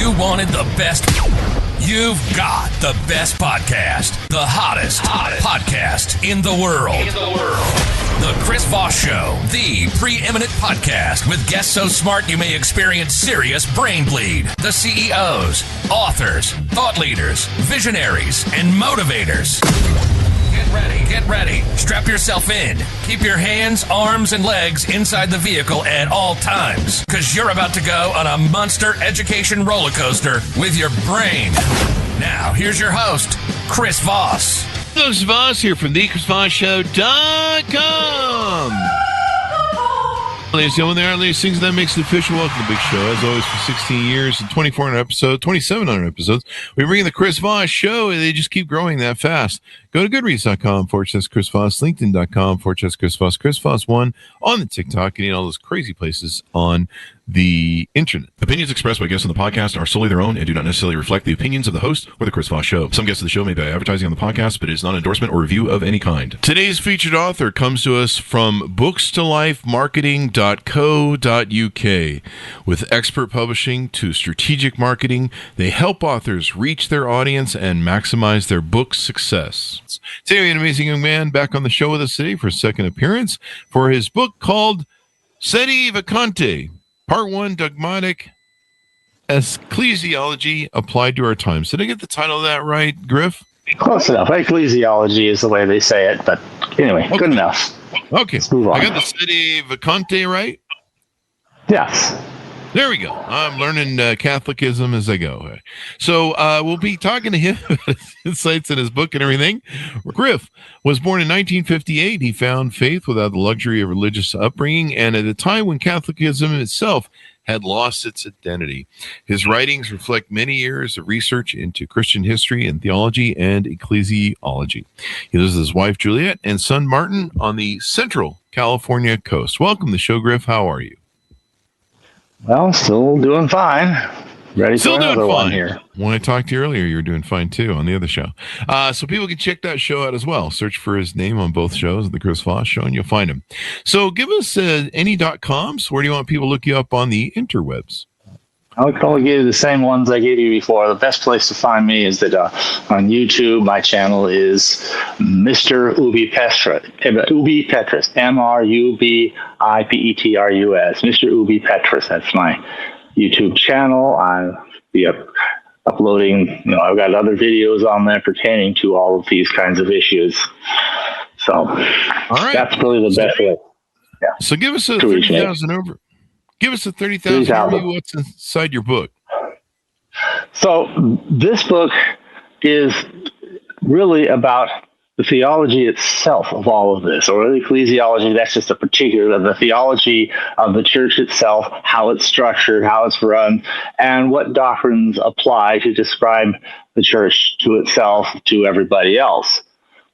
you wanted the best, you've got the best podcast, the hottest podcast in the world. The Chris Voss Show, the preeminent podcast with guests so smart you may experience serious brain bleed. The CEOs, authors, thought leaders, visionaries, and motivators. Get ready. Strap yourself in. Keep your hands, arms, and legs inside the vehicle at all times, because you're about to go on a monster education roller coaster with your brain. Now, here's your host, Chris Voss. This is Voss here from thechrisvossshow.com. Ladies and gentlemen, there are these things that makes it official. Welcome to the big show. As always, for 16 years and 2,400 episodes, 2,700 episodes, we bring the Chris Voss Show, and they just keep growing that fast. Go to goodreads.com/Chris Voss, LinkedIn.com/Chris Voss, Chris Voss1 on the TikTok, and all those crazy places on the internet. Opinions expressed by guests on the podcast are solely their own and do not necessarily reflect the opinions of the host or the Chris Voss Show. Some guests of the show may be advertising on the podcast, but it is not an endorsement or review of any kind. Today's featured author comes to us from bookstolifemarketing.co.uk. With expert publishing to strategic marketing, they help authors reach their audience and maximize their book success. Today, an amazing young man back on the show with us today for a second appearance for his book called Sede Vacante, Part 1, Dogmatic Ecclesiology Applied to Our Times. Did I get the title of that right, Griff? Close enough. Ecclesiology is the way they say it, but anyway, okay. Good enough. Okay. Let's move on. I got the Sede Vacante right? Yes. There we go. I'm learning Catholicism as I go. So we'll be talking to him about his insights in his book and everything. Griff was born in 1958. He found faith without the luxury of religious upbringing, and at a time when Catholicism itself had lost its identity. His writings reflect many years of research into Christian history and theology and ecclesiology. He lives with his wife, Juliet, and son, Martin, on the Central California coast. Welcome to the show, Griff. How are you? Well, still doing fine. Ready still for another doing fine. One here. When I talked to you earlier, you were doing fine too on the other show. So people can check that show out as well. Search for his name on both shows, The Chris Voss Show, and you'll find him. So give us any .coms. Where do you want people to look you up on the interwebs? I'll probably give you the same ones I gave you before. The best place to find me is that on YouTube, my channel is Mr. Ubi Petrus, MRUBIPETRUS, Mr. Ubi Petrus. That's my YouTube channel. I'll be uploading, I've got other videos on there pertaining to all of these kinds of issues. So all right. That's really the best way. Yeah. So give us a 30,000 over. Give us a 30,000 overview. What's inside your book? So this book is really about the theology itself of all of this, or the ecclesiology. That's just a particular of the theology of the church itself, how it's structured, how it's run, and what doctrines apply to describe the church to itself, to everybody else.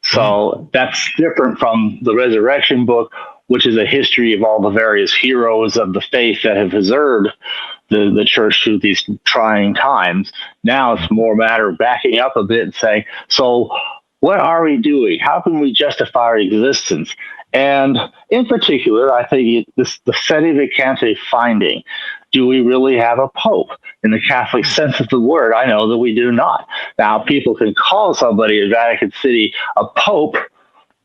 So that's different from the resurrection book, which is a history of all the various heroes of the faith that have preserved the church through these trying times. Now it's more a matter of backing up a bit and saying, so what are we doing? How can we justify our existence? And in particular, I think the Sede Vacante finding, do we really have a pope? In the Catholic sense of the word, I know that we do not. Now, people can call somebody at Vatican City a pope.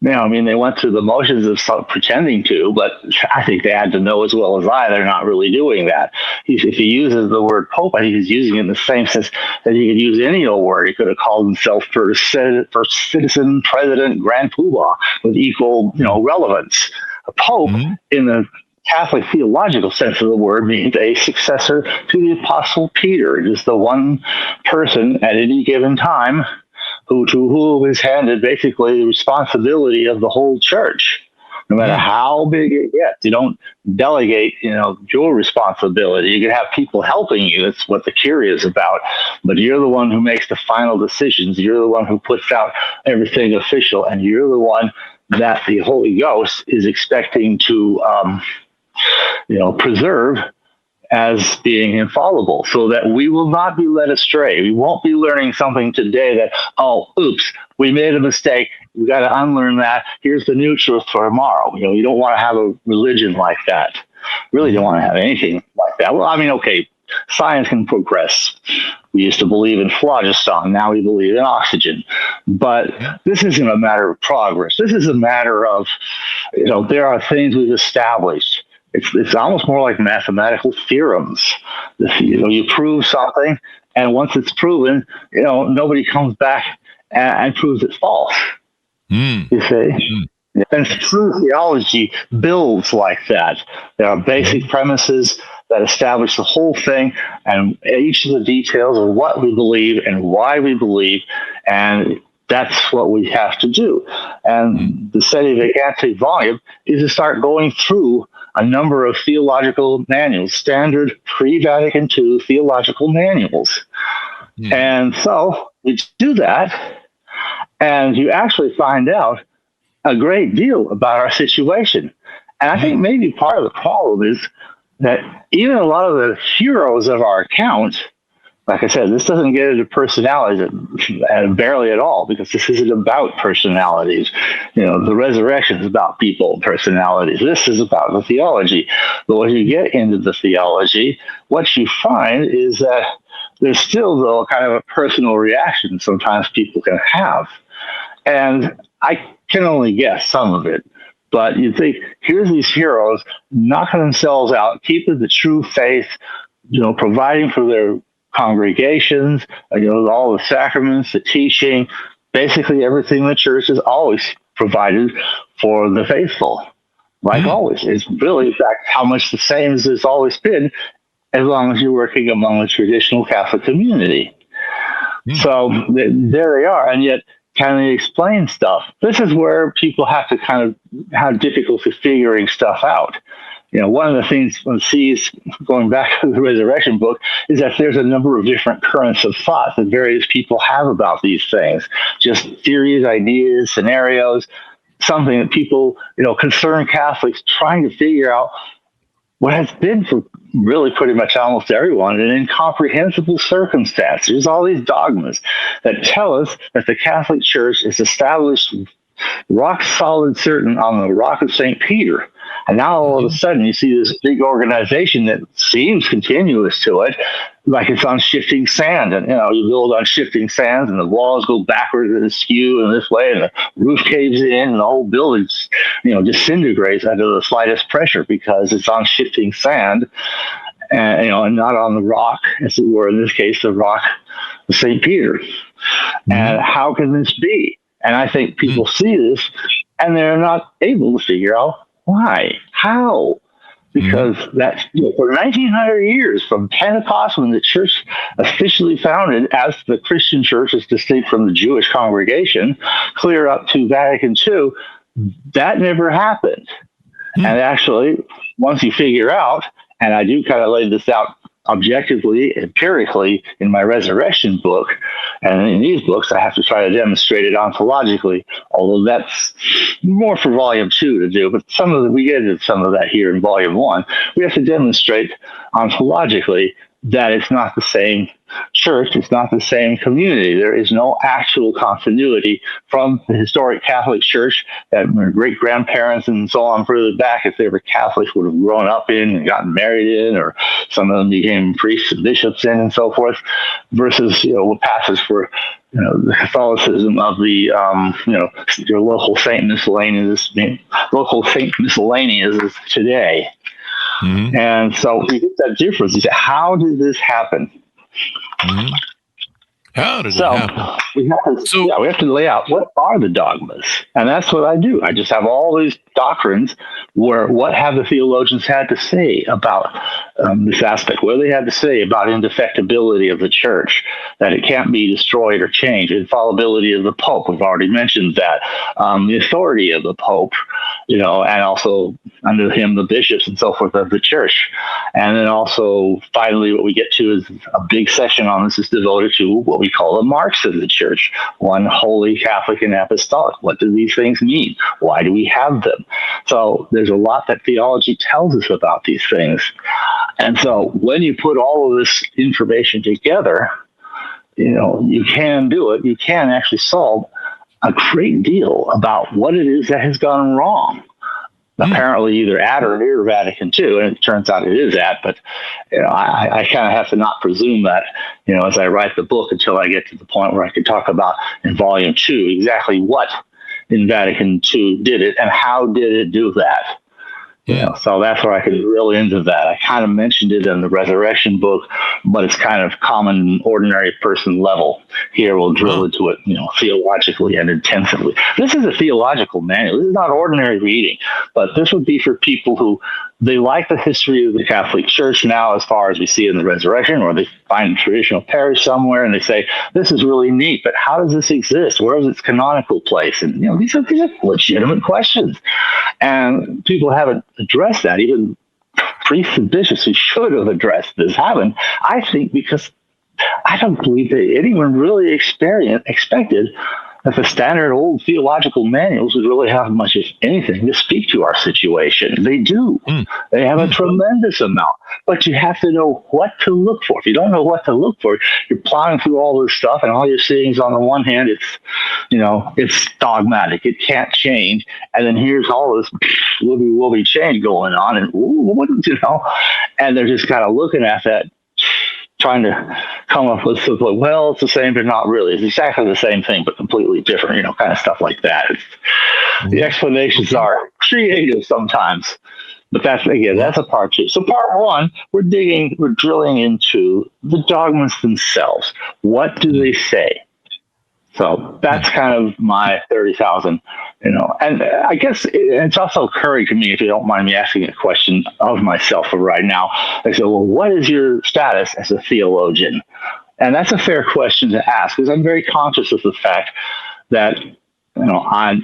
They went through the motions of pretending to, but I think they had to know as well as I, they're not really doing that. If he uses the word pope, I think he's using it in the same sense that he could use any old word. He could have called himself first citizen, president, grand poobah with equal, relevance. A pope in the Catholic theological sense of the word means a successor to the Apostle Peter. It is the one person at any given time to whom is handed basically the responsibility of the whole church, no matter how big it gets. You don't delegate, your responsibility. You can have people helping you. That's what the Curia is about. But you're the one who makes the final decisions. You're the one who puts out everything official, and you're the one that the Holy Ghost is expecting to, preserve as being infallible, so that we will not be led astray. We won't be learning something today that, oops, we made a mistake. We got to unlearn that. Here's the new truth for tomorrow. You don't want to have a religion like that. Really don't want to have anything like that. Well, okay, Science can progress. We used to believe in phlogiston. Now we believe in oxygen. But this isn't a matter of progress. This is a matter of, there are things we've established. It's almost more like mathematical theorems. You prove something, and once it's proven, nobody comes back and proves it's false. You see? And true theology builds like that. There are basic premises that establish the whole thing and each of the details of what we believe and why we believe, and that's what we have to do. And the Sede Vacante volume is to start going through a number of theological manuals, standard pre-Vatican II theological manuals. And so we do that, and you actually find out a great deal about our situation. And I think maybe part of the problem is that even a lot of the heroes of our account, like I said, this doesn't get into personalities barely at all, because this isn't about personalities. The resurrection is about people and personalities. This is about the theology. But when you get into the theology, what you find is that there's still, though, kind of a personal reaction sometimes people can have. And I can only guess some of it. But you think, here's these heroes knocking themselves out, keeping the true faith, providing for their congregations, all the sacraments, the teaching, basically everything the church has always provided for the faithful. Like always. It's really, in fact, how much the same as it's always been, as long as you're working among the traditional Catholic community. So there they are. And yet, can they explain stuff? This is where people have to kind of have difficulty figuring stuff out. One of the things one sees, going back to the resurrection book, is that there's a number of different currents of thought that various people have about these things. Just theories, ideas, scenarios, something that people, concerned Catholics trying to figure out what has been for really pretty much almost everyone an incomprehensible circumstance. There's all these dogmas that tell us that the Catholic Church is established rock solid certain on the rock of St. Peter. And now all of a sudden you see this big organization that seems continuous to it, like it's on shifting sand. And, you build on shifting sands and the walls go backwards and askew in this way and the roof caves in and the whole building, disintegrates under the slightest pressure because it's on shifting sand and, and not on the rock, as it were, in this case, the rock of St. Peter. And how can this be? And I think people see this and they're not able to figure out why, how, because that's for 1900 years from Pentecost, when the church officially founded as the Christian church as distinct from the Jewish congregation, clear up to Vatican II, that never happened. And actually, once you figure out, and I do kind of lay this out objectively, empirically in my resurrection book, and in these books I have to try to demonstrate it ontologically, although that's more for volume 2 to do, but we get into some of that here in volume 1. We have to demonstrate ontologically that it's not the same church, it's not the same community. There is no actual continuity from the historic Catholic Church that my great-grandparents and so on further back, if they were Catholics, would have grown up in and gotten married in, or some of them became priests and bishops in and so forth, versus, what passes for the Catholicism of the, your local Saint Miscellaneous is today. And so we get that difference. You say, how did this happen? How did it happen? We have to lay out what are the dogmas. And that's what I do. I just have all these doctrines where what have the theologians had to say about this aspect, what do they had to say about indefectibility of the church, that it can't be destroyed or changed, infallibility of the Pope, we've already mentioned that, the authority of the Pope, and also under him the bishops and so forth of the church. And then also, finally, what we get to is a big session on this is devoted to what we call the marks of the church, one holy, Catholic, and apostolic. What do these things mean? Why do we have them? So there's a lot that theology tells us about these things. And so when you put all of this information together, you can do it. You can actually solve a great deal about what it is that has gone wrong. apparently either at or near Vatican II, and it turns out it is at, but I kind of have to not presume that, as I write the book until I get to the point where I can talk about in volume 2 exactly what in Vatican II did it and how did it do that. So that's where I could drill into that. I kind of mentioned it in the Resurrection book, but it's kind of common, ordinary person level. Here we'll drill into it, theologically and intensively. This is a theological manual. This is not ordinary reading, but this would be for people who they like the history of the Catholic Church now as far as we see in the Resurrection, or they find a traditional parish somewhere and they say, this is really neat, but how does this exist? Where is its canonical place? And, these are legitimate questions. And people haven't addressed that. Even priests and bishops who should have addressed this haven't, I think, because I don't believe that anyone really expected that the standard old theological manuals would really have much, if anything, to speak to our situation. They do. They have a tremendous amount. But you have to know what to look for. If you don't know what to look for, you're plowing through all this stuff, and all you're seeing is, on the one hand, it's dogmatic. It can't change. And then here's all this will-be change going on, and and they're just kind of looking at that, trying to come up with something, well, it's the same, but not really. It's exactly the same thing, but completely different, kind of stuff like that. The explanations are creative sometimes, but that's a part 2. So part 1, we're drilling into the dogmas themselves. What do they say? So that's kind of my 30,000, and I guess it's also occurring to me, if you don't mind me asking a question of myself for right now. I say, well, what is your status as a theologian? And that's a fair question to ask, because I'm very conscious of the fact that I'm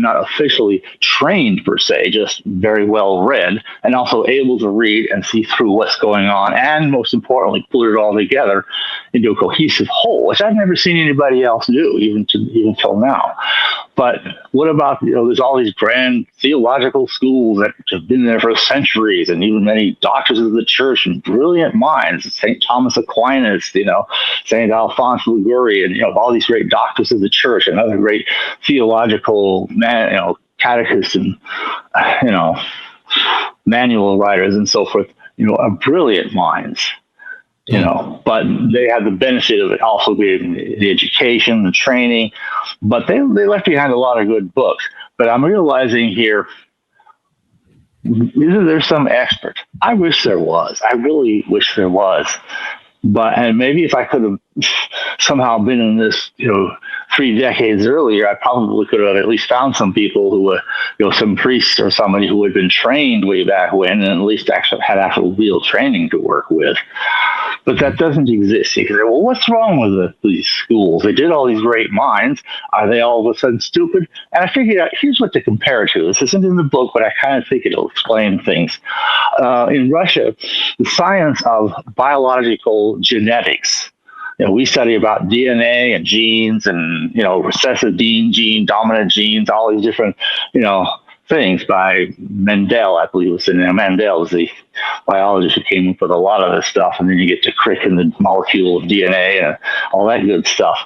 not officially trained per se, just very well read, and also able to read and see through what's going on, and most importantly, put it all together into a cohesive whole, which I've never seen anybody else do, even till now. But what about, there's all these grand theological schools that have been there for centuries, and even many doctors of the church and brilliant minds, St. Thomas Aquinas, St. Alphonse Liguori, and, all these great doctors of the church and other great theological, catechists and, manual writers and so forth, are brilliant minds. But they have the benefit of it also being the education, the training, but they left behind a lot of good books. But I'm realizing here, isn't there some expert? I wish there was. I really wish there was. And maybe if I could have somehow been in this, 3 decades earlier, I probably could have at least found some people who were, some priests or somebody who had been trained way back when, and at least had actual real training to work with. But that doesn't exist. You can say, well, what's wrong with these schools? They did all these great minds. Are they all of a sudden stupid? And I figured out, here's what to compare it to. This isn't in the book, but I kind of think it'll explain things. In Russia, the science of biological genetics, we study about DNA and genes and, recessive gene, dominant genes, all these different, things by Mendel, I believe it was. Mendel was the biologist who came up with a lot of this stuff. And then you get to Crick and the molecule of DNA and all that good stuff.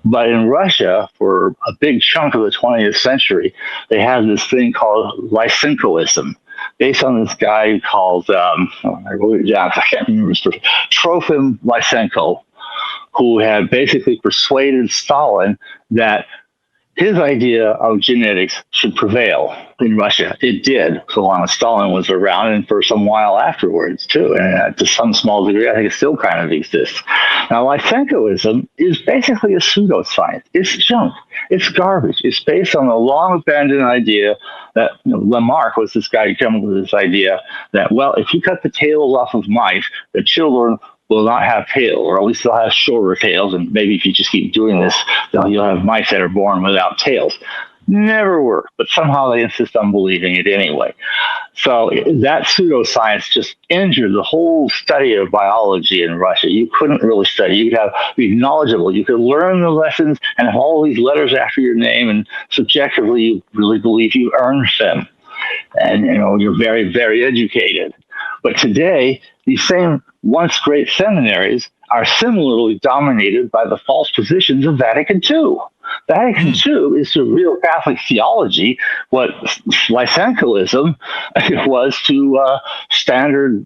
But in Russia, for a big chunk of the 20th century, they had this thing called Lysenkoism, based on this guy called, I wrote it down, I can't remember his name, Trofim Lysenko, who had basically persuaded Stalin that his idea of genetics should prevail in Russia. It did, so long as Stalin was around, and for some while afterwards, too. And to some small degree, I think it still kind of exists. Now, Lysenkoism is basically a pseudoscience. It's junk. It's garbage. It's based on the long-abandoned idea that Lamarck was this guy who came up with this idea that, well, if you cut the tails off of mice, the children will not have tails, or at least they'll have shorter tails, and maybe if you just keep doing this, you'll have mice that are born without tails. Never worked, but somehow they insist on believing it anyway. So that pseudoscience just injured the whole study of biology in Russia. You couldn't really study. You could be knowledgeable. You could learn the lessons and have all these letters after your name, and subjectively you really believe you earned them. And you're very, very educated. But today, these same once great seminaries are similarly dominated by the false positions of Vatican II. Vatican II is to real Catholic theology what Lysenkoism was to standard,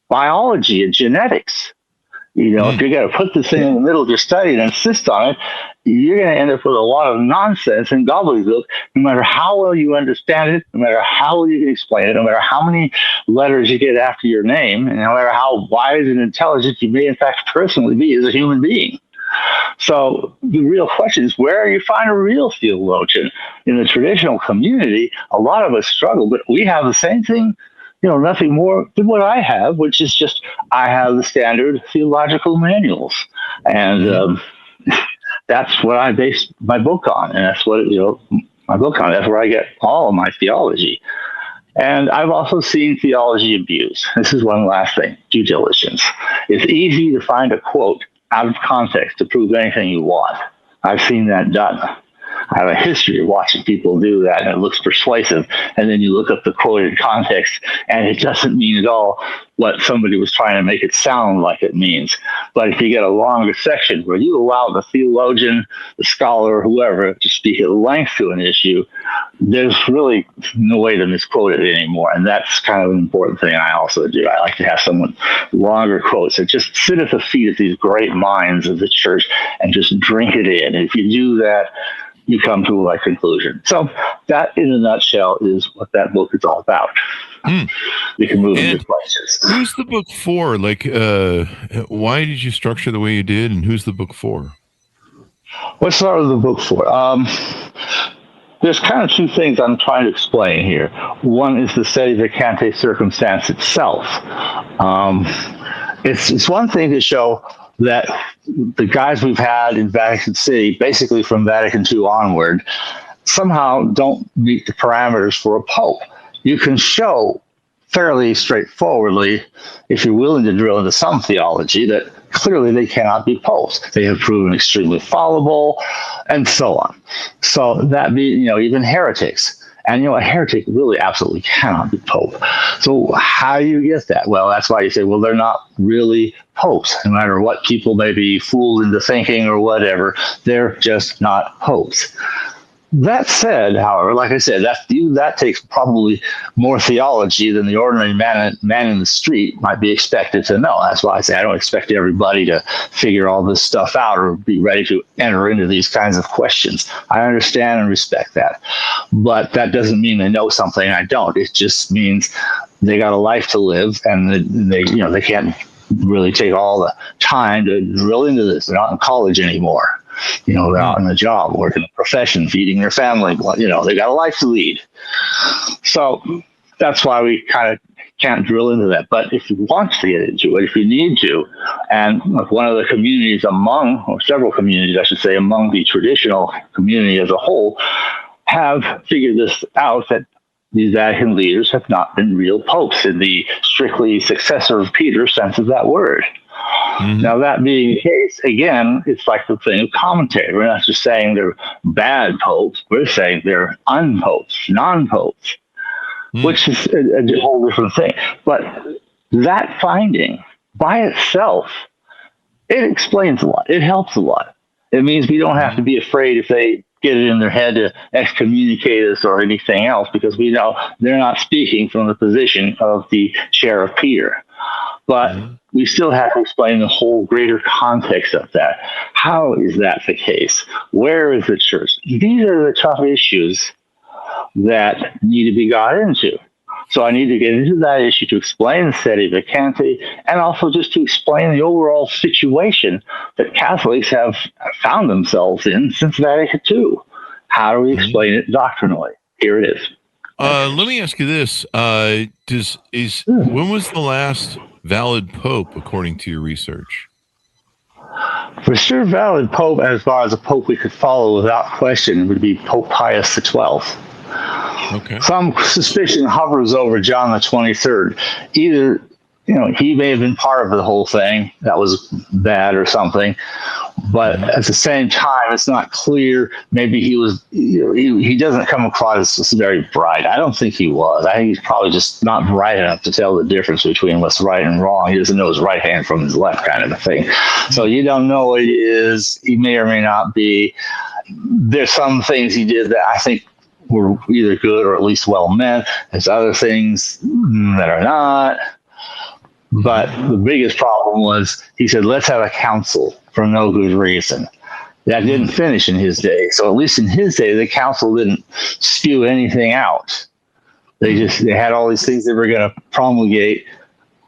biology and genetics. If you're going to put this thing in the middle of your study and insist on it, you're going to end up with a lot of nonsense and gobbledygook, no matter how well you understand it, no matter how well you can explain it, no matter how many letters you get after your name, and no matter how wise and intelligent you may in fact personally be as a human being. So the real question is, where you find a real theologian? In the traditional community, a lot of us struggle, but we have the same thing, nothing more than what I have, which is just I have the standard theological manuals. And that's what I base my book on. And that's what, my book on. That's where I get all of my theology. And I've also seen theology abuse. This is one last thing, due diligence. It's easy to find a quote out of context to prove anything you want. I've seen that done. I have a history of watching people do that, and it looks persuasive. And then you look up the quoted context, and it doesn't mean at all what somebody was trying to make it sound like it means. But if you get a longer section where you allow the theologian, the scholar, whoever, to speak at length to an issue, there's really no way to misquote it anymore. And that's kind of an important thing I also do. I like to have someone longer quotes that just sit at the feet of these great minds of the church and just drink it in. And if you do that, you come to a conclusion. So that, in a nutshell, is what that book is all about. We can move into questions. Who's the book for? Why did you structure the way you did, and who's the book for? Let's start with the book for. There's kind of two things I'm trying to explain here. One is the Sede Vacante circumstance itself. It's one thing to show that the guys we've had in Vatican City, basically from Vatican II onward, somehow don't meet the parameters for a pope. You can show fairly straightforwardly, if you're willing to drill into some theology, that clearly they cannot be popes. They have proven extremely fallible, and so on. So that means, even heretics. And, a heretic really absolutely cannot be pope. So how do you get that? Well, that's why you say, well, they're not really popes. No matter what people may be fooled into thinking or whatever, they're just not popes. That said, however, like I said, that takes probably more theology than the ordinary man in the street might be expected to know. That's why I say I don't expect everybody to figure all this stuff out or be ready to enter into these kinds of questions. I understand and respect that. But that doesn't mean they know something I don't. It just means they got a life to live, and they can't really take all the time to drill into this. They're not in college anymore. They're out in a job, working a profession, feeding their family. They got a life to lead. So that's why we kind of can't drill into that. But if you want to get into it, if you need to, and one of the communities or several communities, I should say, among the traditional community as a whole, have figured this out, that these Vatican leaders have not been real popes in the strictly successor of Peter sense of that word. Mm-hmm. Now, that being the case, again, it's like the thing of commentary. We're not just saying they're bad popes. We're saying they're unpopes, non-popes, which is a whole different thing. But that finding by itself, it explains a lot. It helps a lot. It means we don't have to be afraid if they get it in their head to excommunicate us or anything else, because we know they're not speaking from the position of the chair of Peter. But we still have to explain the whole greater context of that. How is that the case? Where is the church? These are the tough issues that need to be got into. So I need to get into that issue to explain the Sede Vacante, and also just to explain the overall situation that Catholics have found themselves in since Vatican II. How do we explain it doctrinally? Here it is. Let me ask you this: when was the last valid pope, according to your research? For sure, valid pope, as far as a pope we could follow without question, would be Pope Pius XII. Okay. Some suspicion hovers over John the 23rd. Either, he may have been part of the whole thing that was bad or something, but at the same time, it's not clear. Maybe he was, he doesn't come across as very bright. I don't think he was. I think he's probably just not bright enough to tell the difference between what's right and wrong. He doesn't know his right hand from his left, kind of a thing. So you don't know what he is. He may or may not be. there's some things he did that I think were either good or at least well meant. There's other things that are not. But the biggest problem was he said, let's have a council for no good reason. That didn't finish in his day. So at least in his day, the council didn't spew anything out. They had all these things they were going to promulgate,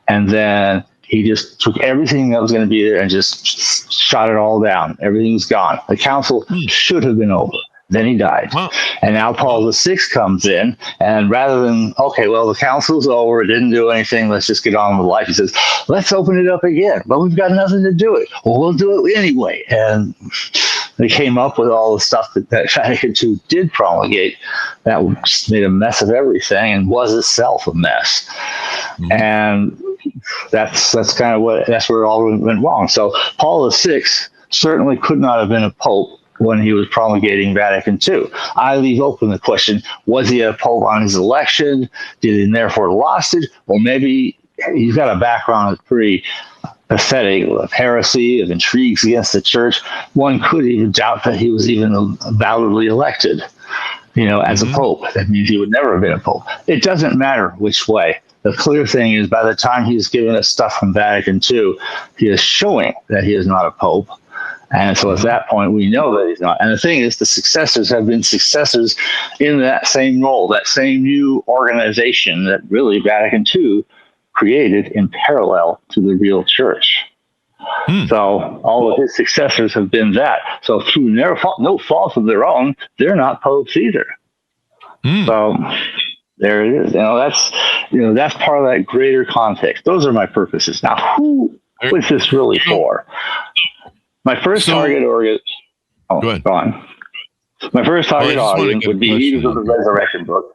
and then he just took everything that was going to be there and just shot it all down. Everything was gone. The council should have been over. Then he died. Wow. And now Paul VI comes in, and rather than, okay, well, the council's over, it didn't do anything, let's just get on with life, he says, let's open it up again. Well, we've got nothing to do it. Well, we'll do it anyway. And they came up with all the stuff that Vatican II did promulgate that just made a mess of everything and was itself a mess. Mm-hmm. And that's kind of that's where it all went wrong. So Paul VI certainly could not have been a pope when he was promulgating Vatican II. I leave open the question, was he a pope on his election? Did he therefore lost it? Or maybe he's got a background that's pretty pathetic, of heresy, of intrigues against the church. One could even doubt that he was even validly elected, as a pope. That means he would never have been a pope. It doesn't matter which way. The clear thing is by the time he's given us stuff from Vatican II, he is showing that he is not a pope. And so at that point, we know that he's not. And the thing is, the successors have been successors in that same role, that same new organization that really Vatican II created in parallel to the real church. So all of his successors have been that. So through no fault of their own, they're not popes either. So there it is. That's part of that greater context. Those are my purposes. Now, who is this really for? My first target audience. Oh, go on. My first target audience would be Leaders of the Resurrection book,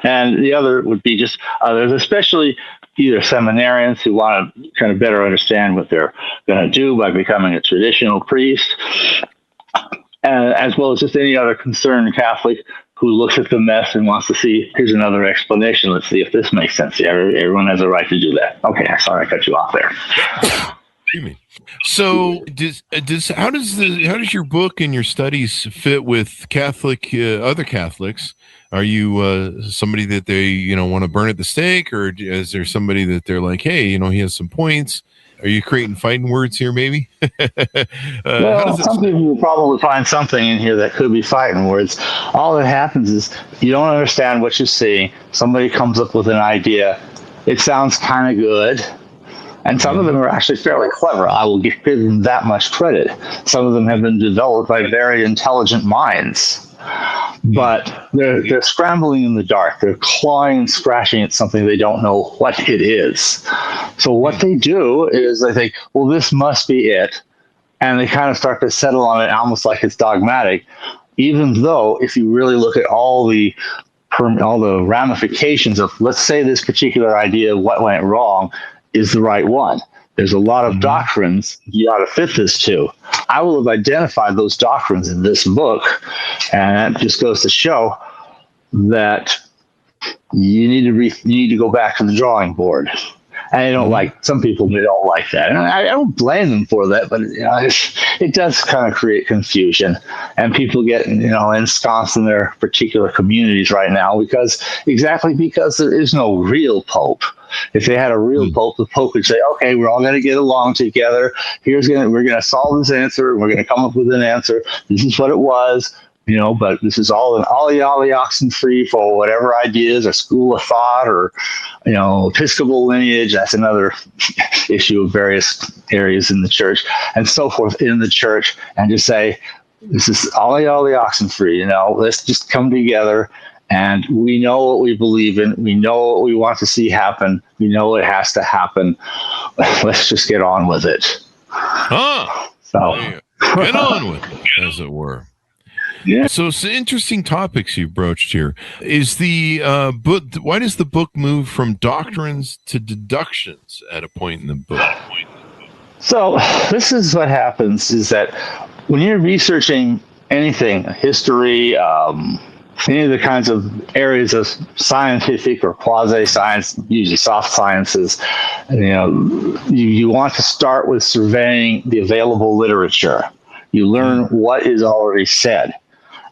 and the other would be just others, especially either seminarians who want to kind of better understand what they're going to do by becoming a traditional priest, as well as just any other concerned Catholic who looks at the mess and wants to see, here's another explanation. Let's see if this makes sense. Everyone has a right to do that. Okay, sorry I cut you off there. So, how does your book and your studies fit with other Catholics? Are you somebody that they want to burn at the stake, or is there somebody that they're like, hey, he has some points? Are you creating fighting words here, maybe? Well, some people will probably find something in here that could be fighting words. All that happens is you don't understand what you see. Somebody comes up with an idea. It sounds kind of good. And some of them are actually fairly clever. I will give them that much credit. Some of them have been developed by very intelligent minds. But they're scrambling in the dark. They're clawing and scratching at something they don't know what it is. So what they do is they think, well, this must be it. And they kind of start to settle on it almost like it's dogmatic, even though if you really look at all the ramifications of, let's say this particular idea of what went wrong is the right one. There's a lot of doctrines you ought to fit this to. I will have identified those doctrines in this book, and that just goes to show that you need to go back to the drawing board. And I don't some people don't like that, and I don't blame them for that. But it does kind of create confusion, and people get ensconced in their particular communities right now because there is no real pope. If they had a real pope, the pope would say, "Okay, we're all going to get along together. We're going to solve this answer. We're going to come up with an answer. This is what it was." But this is all an ollie oxen free for whatever ideas or school of thought or, Episcopal lineage. That's another issue of various areas in the church and so forth in the church. And just say, this is ollie oxen free. Let's just come together. And we know what we believe in. We know what we want to see happen. We know it has to happen. Let's just get on with it. Get on with it, as it were. Yeah. So it's interesting topics you broached here. Is the book? Why does the book move from doctrines to deductions at a point in the book? So this is what happens: is that when you're researching anything, history, any of the kinds of areas of scientific or quasi-science, usually soft sciences, you want to start with surveying the available literature. You learn what is already said.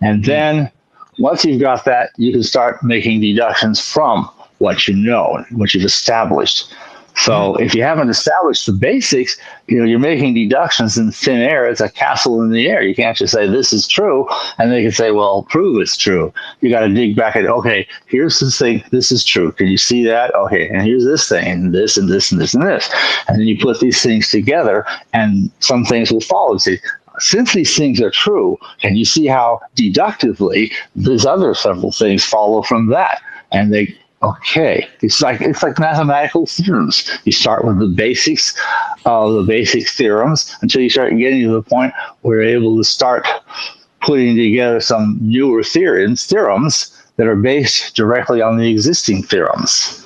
And then once you've got that, you can start making deductions from what you know, what you've established. So if you haven't established the basics, you're making deductions in thin air. It's a castle in the air. You can't just say this is true, and they can say, well, prove it's true. You got to dig back at, okay, here's this thing. This is true. Can you see that? Okay, and here's this thing, and this, and this, and this, and this. And then you put these things together, and some things will follow. See, since these things are true, can you see how deductively these other several things follow from that? And okay, it's like mathematical theorems. You start with the basics of the basic theorems until you start getting to the point where you're able to start putting together some newer theorems that are based directly on the existing theorems.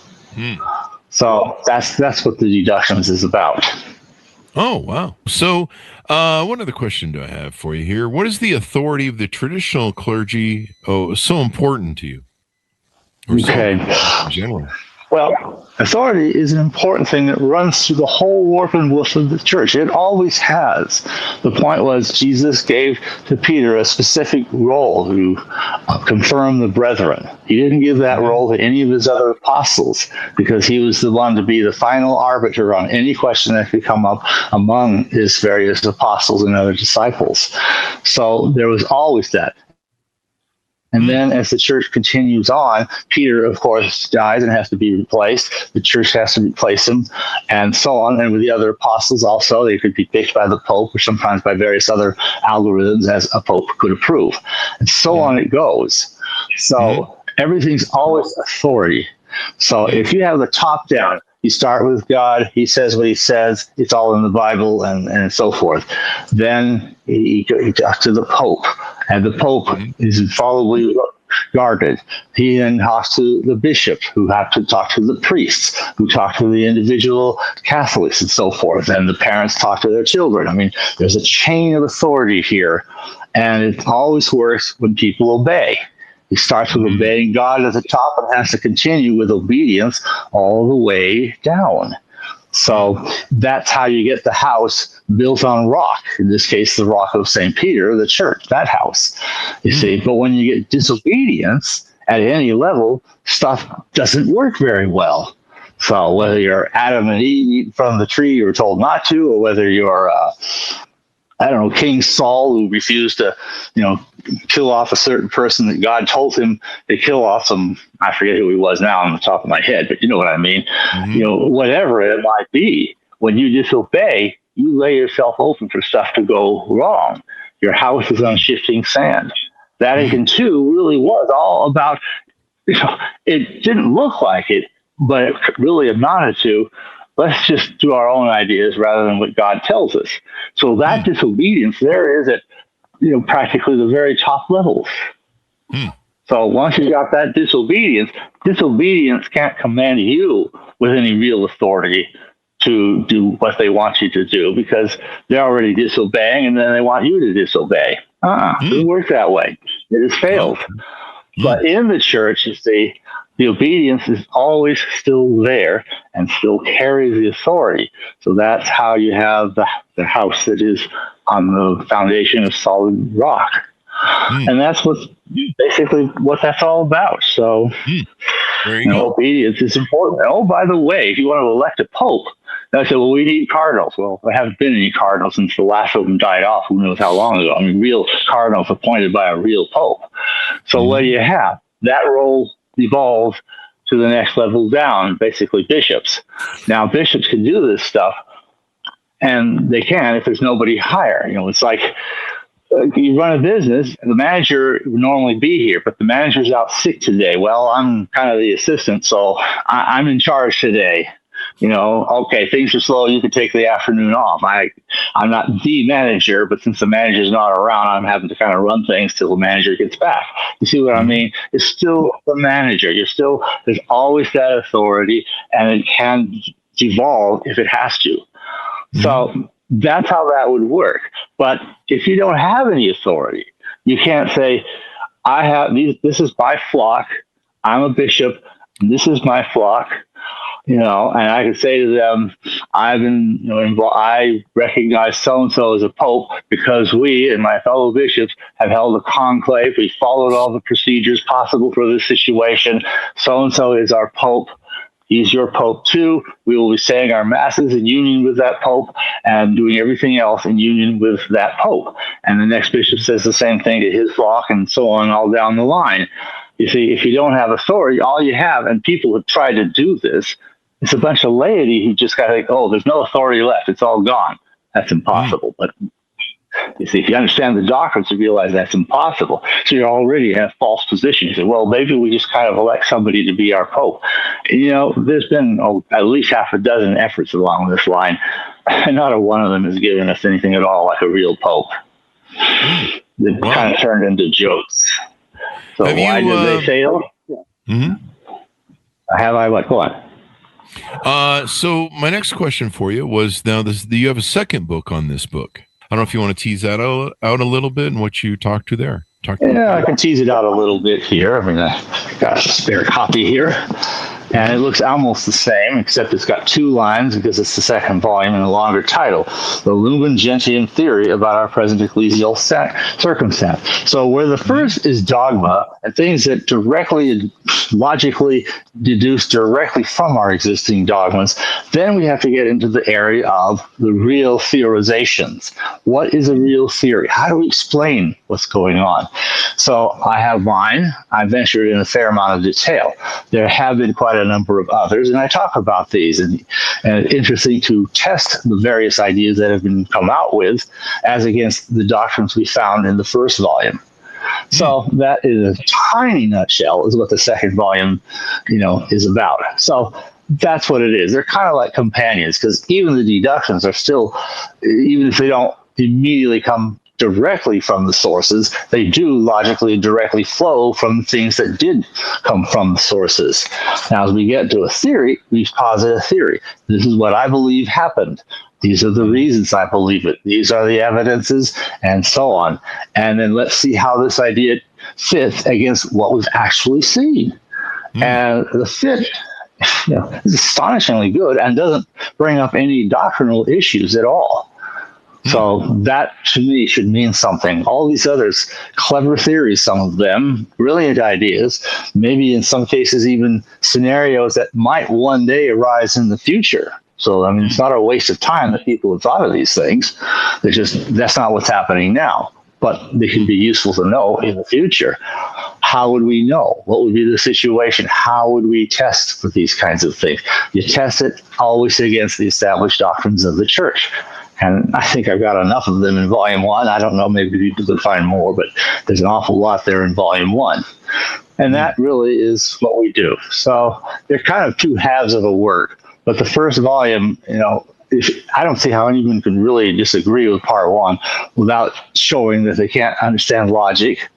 So that's what the deductions is about. Oh, wow. So one other question do I have for you here. What is the authority of the traditional clergy so important to you? Okay. In general. Well, authority is an important thing that runs through the whole warp and woof of the church. It always has. The point was Jesus gave to Peter a specific role to confirm the brethren. He didn't give that role to any of his other apostles because he was the one to be the final arbiter on any question that could come up among his various apostles and other disciples. So there was always that. And then as the church continues on, Peter, of course, dies and has to be replaced. The church has to replace him and so on. And with the other apostles also, they could be picked by the Pope or sometimes by various other algorithms as a Pope could approve. And so on it goes. So everything's always authority. So if you have the top down, you start with God, he says what he says, it's all in the Bible and so forth. Then he talks to the Pope, and the Pope is infallibly guarded. He then talks to the bishops, who have to talk to the priests, who talk to the individual Catholics and so forth, and the parents talk to their children. I mean, there's a chain of authority here, and it always works when people obey. He starts with obeying God at the top and has to continue with obedience all the way down. So that's how you get the house built on rock. In this case, the rock of St. Peter, the church, that house, you see. But when you get disobedience at any level, stuff doesn't work very well. So whether you're Adam and Eve eating from the tree you were told not to, or whether you're King Saul, who refused to, kill off a certain person that God told him to kill off some, I forget who he was now on the top of my head, but you know what I mean. Whatever it might be, when you disobey, you lay yourself open for stuff to go wrong. Your house is on shifting sand. Vatican II really was all about, it didn't look like it, but it really amounted to, let's just do our own ideas rather than what God tells us. So that disobedience there is at, practically the very top levels. So once you got that disobedience can't command you with any real authority to do what they want you to do because they're already disobeying and then they want you to disobey. It doesn't work that way. It has failed. But in the church, you see, the obedience is always still there and still carries the authority. So that's how you have the house that is on the foundation of solid rock. And that's basically what that's all about. So obedience is important. Oh, by the way, if you want to elect a pope, I said, well, we need cardinals. Well, there haven't been any cardinals since the last of them died off. Who knows how long ago? I mean, real cardinals appointed by a real pope. So what do you have? That role evolves to the next level down, basically bishops. Now, bishops can do this stuff, and they can if there's nobody higher. It's like you run a business, and the manager would normally be here, but the manager's out sick today. Well, I'm kind of the assistant, so I'm in charge today. Okay, things are slow. You can take the afternoon off. I'm not the manager, but since the manager's not around, I'm having to kind of run things till the manager gets back. You see what I mean? It's still the manager. There's always that authority, and it can devolve if it has to. So that's how that would work. But if you don't have any authority, you can't say, this is my flock. I'm a bishop. And this is my flock. And I could say to them, I've been, I recognize so-and-so as a pope because we and my fellow bishops have held a conclave. We followed all the procedures possible for this situation. So-and-so is our pope. He's your pope too. We will be saying our masses in union with that pope and doing everything else in union with that pope. And the next bishop says the same thing to his flock and so on all down the line. You see, if you don't have authority, all you have, and people have tried to do this, it's a bunch of laity who just got to think, oh, there's no authority left. It's all gone. That's impossible. But you see, if you understand the doctrines, you realize that's impossible. So you're already in a false position. You say, well, maybe we just kind of elect somebody to be our pope. There's been at least half a dozen efforts along this line, and not a one of them has given us anything at all like a real pope. They've kind of turned into jokes. So why did they fail? Mm-hmm. Have I what? Go on. So my next question for you was, now you have a second book on this book. I don't know if you want to tease that out a little bit and what you talked to there. I can tease it out a little bit here. I mean, I got a spare copy here. And it looks almost the same, except it's got two lines because it's the second volume and a longer title. The Lumen Gentium Theory about our present ecclesial circumstance. So where the first is dogma and things that directly, logically deduce directly from our existing dogmas, then we have to get into the area of the real theorizations. What is a real theory? How do we explain what's going on? So I have mine. I ventured in a fair amount of detail. There have been quite a number of others, and I talk about these. And it's interesting to test the various ideas that have been come out with as against the doctrines we found in the first volume. So that is a tiny nutshell is what the second volume, is about. So that's what it is. They're kind of like companions, because even the deductions are still, even if they don't immediately come directly from the sources, they do logically directly flow from things that did come from the sources. Now, as we get to a theory, we posit a theory. This is what I believe happened. These are the reasons I believe it. These are the evidences, and so on. And then let's see how this idea fits against what was actually seen. And the fit is astonishingly good and doesn't bring up any doctrinal issues at all. So that, to me, should mean something. All these others, clever theories, some of them, brilliant ideas, maybe in some cases even scenarios that might one day arise in the future. So, I mean, it's not a waste of time that people have thought of these things. That's not what's happening now. But they can be useful to know in the future. How would we know? What would be the situation? How would we test for these kinds of things? You test it always against the established doctrines of the church. And I think I've got enough of them in Volume 1. I don't know, maybe people could find more, but there's an awful lot there in Volume 1. And that really is what we do. So they're kind of two halves of a work. But the first volume, I don't see how anyone can really disagree with Part 1 without showing that they can't understand logic,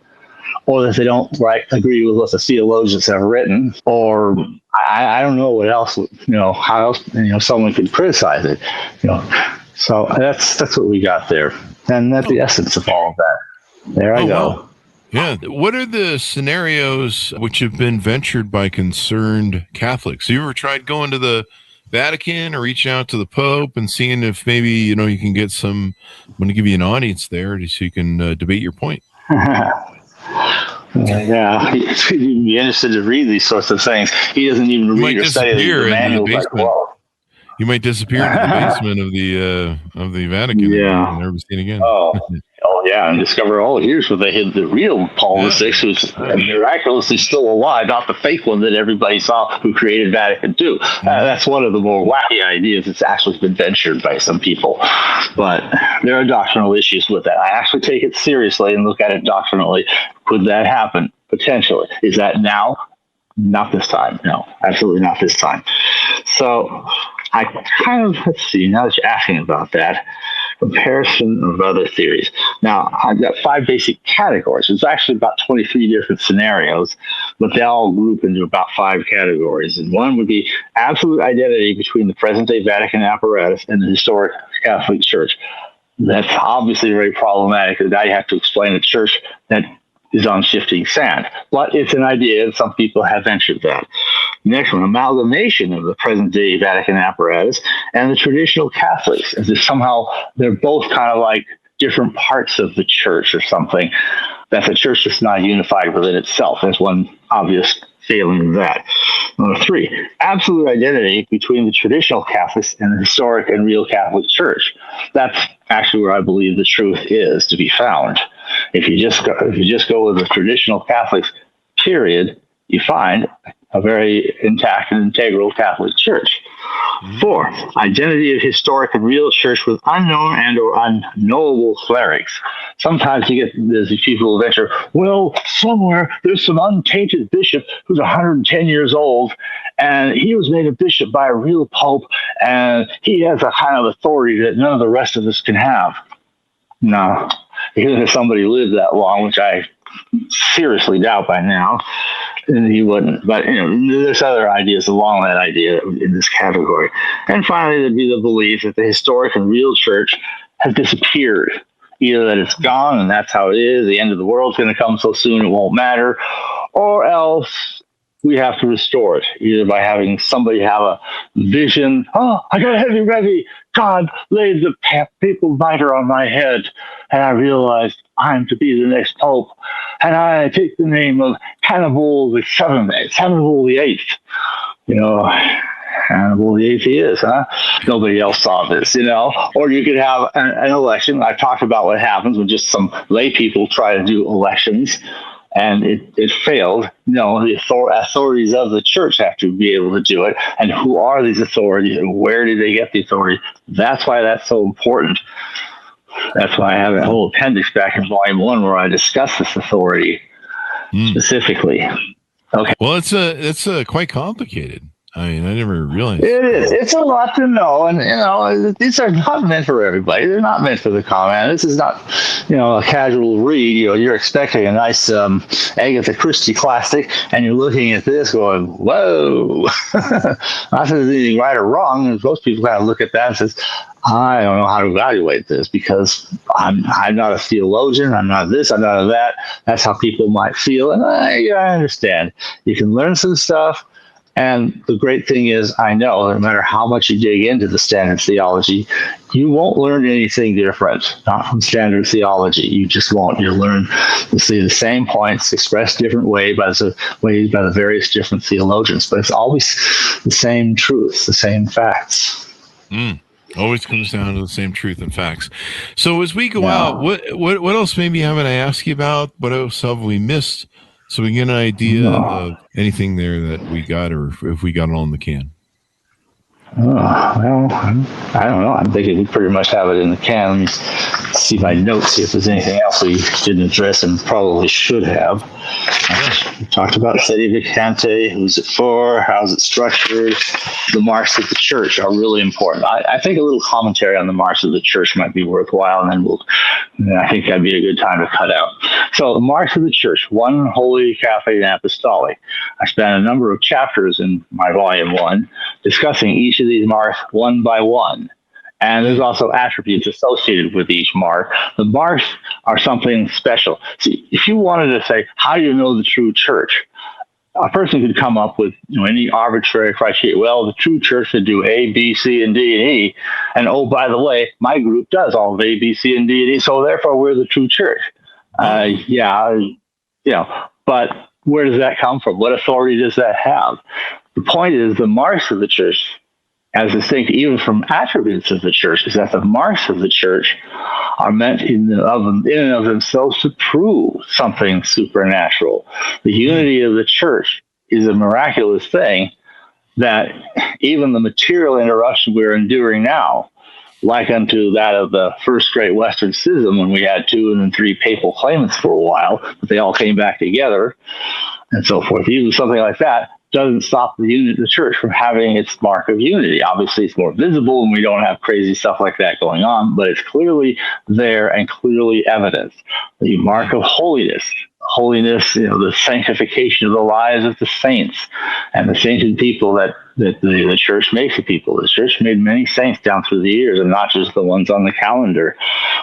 or that they don't agree with what the theologians have written, or I don't know what else, how else, someone could criticize it, So that's what we got there. And that's the essence of all of that. There I go. Wow. Yeah. What are the scenarios which have been ventured by concerned Catholics? You ever tried going to the Vatican or reaching out to the Pope and seeing if maybe, you can get I'm going to give you an audience there so you can debate your point? Yeah, he'd be interested to read these sorts of things. He doesn't even read or study the manual like well. You might disappear in the basement of the Vatican. Yeah. And never be seen again. Oh, yeah, and discover, here's where they hid the real Paul VI, who's miraculously still alive, not the fake one that everybody saw who created Vatican II. That's one of the more wacky ideas that's actually been ventured by some people. But there are doctrinal issues with that. I actually take it seriously and look at it doctrinally. Could that happen? Potentially. Is that now? Not this time. No, absolutely not this time. So I kind of, let's see, now that you're asking about that, comparison of other theories. Now, I've got 5 basic categories. There's actually about 23 different scenarios, but they all group into about 5 categories. And one would be absolute identity between the present-day Vatican apparatus and the historic Catholic Church. That's obviously very problematic, because now you have to explain a church that is on shifting sand. But it's an idea, and some people have ventured that. Next one, amalgamation of the present-day Vatican apparatus and the traditional Catholics, as if somehow they're both kind of like different parts of the church or something, that the church is not unified within itself. There's one obvious failing of that. Number 3, absolute identity between the traditional Catholics and the historic and real Catholic Church. That's actually where I believe the truth is to be found. If you just go with the traditional Catholics, period, you find a very intact and integral Catholic Church. 4, identity of historic and real church with unknown and or unknowable clerics. Sometimes you get these people who venture, well, somewhere there's some untainted bishop who's 110 years old, and he was made a bishop by a real pope, and he has a kind of authority that none of the rest of us can have. No, even if somebody lived that long, which I seriously doubt by now, and he wouldn't. But there's other ideas along that idea in this category. And finally, there'd be the belief that the historic and real church has disappeared. Either that it's gone and that's how it is, the end of the world's going to come so soon it won't matter, or else we have to restore it, either by having somebody have a vision. Oh, I got a heavy revy. God laid the papal mitre on my head, and I realized I'm to be the next pope. And I take the name of Hannibal the VIII. Hannibal the VIII. Hannibal the VIII he is, huh? Nobody else saw this, Or you could have an election. I've talked about what happens when just some lay people try to do elections, and it failed. The authorities of the church have to be able to do it. And who are these authorities, and where did they get the authority? That's why that's so important. That's why I have a whole appendix back in Volume 1 where I discuss this authority specifically. Okay. Well, it's quite complicated. I mean, I never realized. It is. It's a lot to know, and these are not meant for everybody. They're not meant for the common. This is not, a casual read. You're expecting a nice Agatha Christie classic, and you're looking at this, going, "Whoa!" Not that there's anything right or wrong. And most people kind of look at that and says, "I don't know how to evaluate this because I'm not a theologian. I'm not this. I'm not that." That's how people might feel, and I understand. You can learn some stuff. And the great thing is, I know no matter how much you dig into the standard theology, you won't learn anything different, not from standard theology. You just won't. You'll learn to see the same points expressed different ways by the various different theologians. But it's always the same truth, the same facts. Always comes down to the same truth and facts. So as we go out, what else maybe haven't I asked you about? What else have we missed? So we get an idea of anything there that we got, or if we got it all in the can. Well, I don't know. I'm thinking we pretty much have it in the can. Let me see my notes, see if there's anything else we didn't address and probably should have. We talked about Sede Vacante, who's it for, how's it structured. The marks of the church are really important. I think a little commentary on the marks of the church might be worthwhile, and then I think that'd be a good time to cut out. So the marks of the church, one, holy, Catholic, and apostolic. I spent a number of chapters in my volume 1 discussing each of these marks one by one. And there's also attributes associated with each mark. The marks are something special. See, if you wanted to say, how do you know the true church? A person could come up with any arbitrary criteria. Well, the true church should do A, B, C, and D, and E. And oh, by the way, my group does all of A, B, C, and D, and E. So therefore, we're the true church. But where does that come from? What authority does that have? The point is, the marks of the church, as distinct even from attributes of the church, is that the marks of the church are meant in and of themselves to prove something supernatural. The unity of the church is a miraculous thing that even the material interruption we're enduring now, like unto that of the first great Western Schism, when we had 2 and then 3 papal claimants for a while, but they all came back together and so forth. Even something like that doesn't stop the church from having its mark of unity. Obviously, it's more visible and we don't have crazy stuff like that going on, but it's clearly there and clearly evidenced. The mark of holiness. holiness, the sanctification of the lives of the saints and the sainted people that the church makes of people. The church made many saints down through the years, and not just the ones on the calendar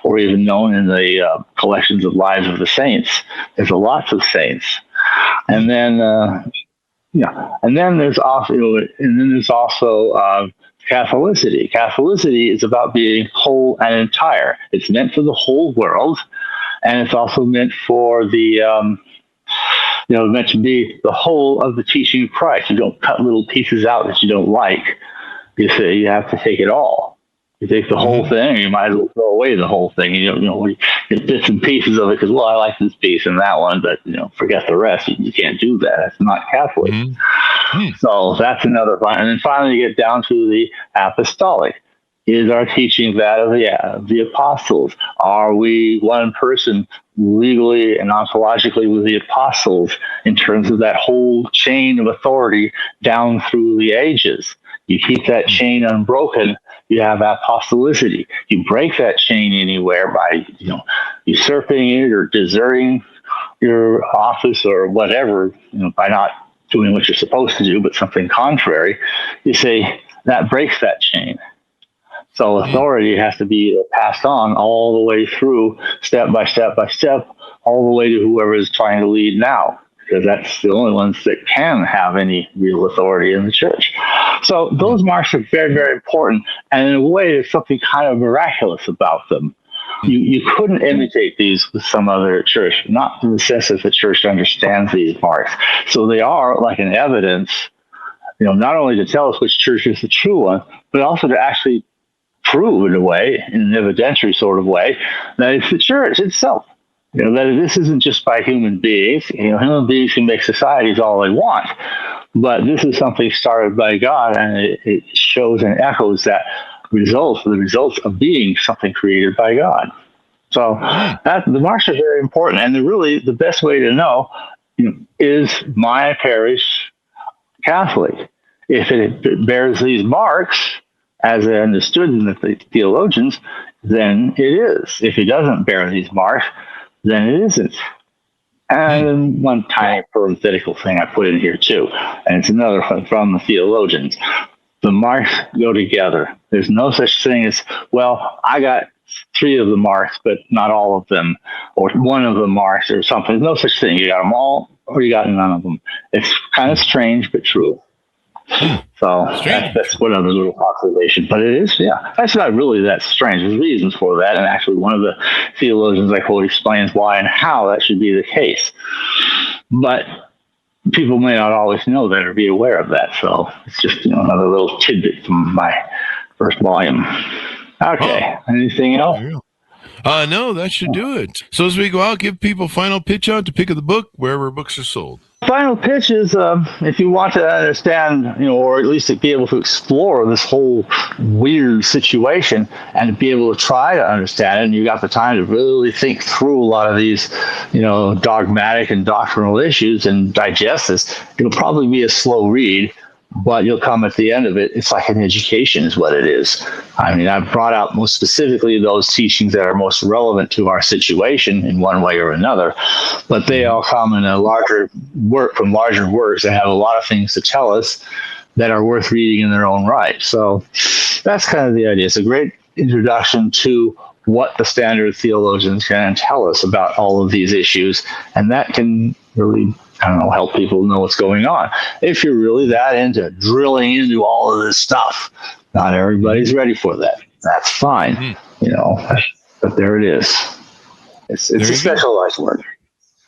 or even known in the collections of lives of the saints. There's lots of saints. And then, and then there's also, Catholicity. Catholicity is about being whole and entire. It's meant for the whole world, and it's also meant for the, meant to be the whole of the teaching of Christ. You don't cut little pieces out that you don't like. You say you have to take it all. You take the whole thing, you might as well throw away the whole thing. You get bits and pieces of it because, I like this piece and that one, but forget the rest. You can't do that. That's not Catholic. So that's another one. And then finally, you get down to the apostolic. Is our teaching that of the apostles? Are we one person legally and ontologically with the apostles in terms of that whole chain of authority down through the ages? You keep that chain unbroken, you have apostolicity. You break that chain anywhere by usurping it or deserting your office or whatever, by not doing what you're supposed to do, but something contrary, you say that breaks that chain. So authority has to be passed on all the way through, step by step by step, all the way to whoever is trying to lead now, because that's the only ones that can have any real authority in the church. So those marks are very, very important, and in a way, there's something kind of miraculous about them. You couldn't imitate these with some other church, not in the sense that the church understands these marks. So they are like an evidence, not only to tell us which church is the true one, but also to actually prove in a way, in an evidentiary sort of way, that it's the church itself. That this isn't just by human beings. Human beings can make societies all they want, but this is something started by God, and it shows and echoes that the results of being something created by God. So the marks are very important, and they're really the best way to know, is my parish Catholic? If it bears these marks, as I understood in the theologians, then it is. If it doesn't bear these marks, then it isn't. And one tiny parenthetical thing I put in here too, and it's another one from the theologians. The marks go together. There's no such thing as, I got 3 of the marks, but not all of them, or 1 of the marks or something. There's no such thing. You got them all, or you got none of them. It's kind of strange, but true. So that's one other little observation. But it is, that's not really that strange. There's reasons for that. And actually, one of the theologians I quote explains why and how that should be the case. But people may not always know that or be aware of that. So it's just another little tidbit from my first volume. Okay. Anything else? No, that should do it. So as we go out, give people final pitch out to pick up the book wherever books are sold. Final pitch is if you want to understand, or at least to be able to explore this whole weird situation and to be able to try to understand it, and you got the time to really think through a lot of these, dogmatic and doctrinal issues and digest this, it'll probably be a slow read, but you'll come at the end of it. It's like an education is what it is. I mean, I've brought out most specifically those teachings that are most relevant to our situation in one way or another, but they all come in a larger work from larger works that have a lot of things to tell us that are worth reading in their own right. So that's kind of the idea. It's a great introduction to what the standard theologians can tell us about all of these issues, and that can really help people know what's going on. If you're really that into drilling into all of this stuff, not everybody's ready for that. That's fine, but there it is. It's a specialized work.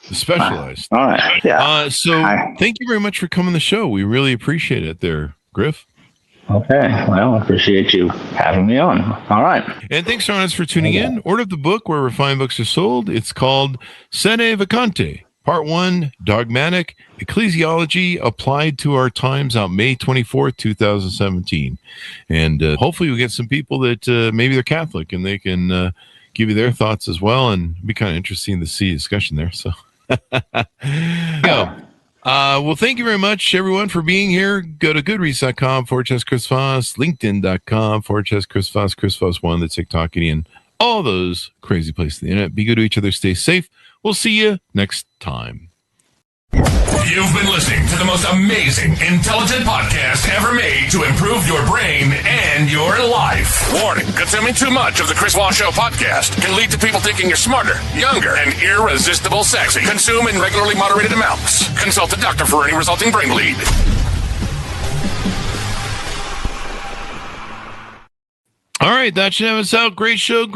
Specialized. All right. Yeah. Thank you very much for coming on the show. We really appreciate it there, Griff. Okay. Well, I appreciate you having me on. All right. And thanks, Arnaz, for tuning in. Order the book wherever fine books are sold. It's called Sede Vacante, Part 1, Dogmatic Ecclesiology Applied to Our Times, out May 24th, 2017. And hopefully we'll get some people that maybe they're Catholic and they can give you their thoughts as well. And it'd be kind of interesting to see a discussion there. So, well, thank you very much, everyone, for being here. Go to goodreads.com/Chris Voss, LinkedIn.com/Chris Voss, Chris Voss1, the TikTok and all those crazy places on the internet. Be good to each other. Stay safe. We'll see you next time. You've been listening to the most amazing, intelligent podcast ever made to improve your brain and your life. Warning, consuming too much of the Chris Voss Show podcast can lead to people thinking you're smarter, younger, and irresistible sexy. Consume in regularly moderated amounts. Consult a doctor for any resulting brain bleed. All right, that should have us out. Great show.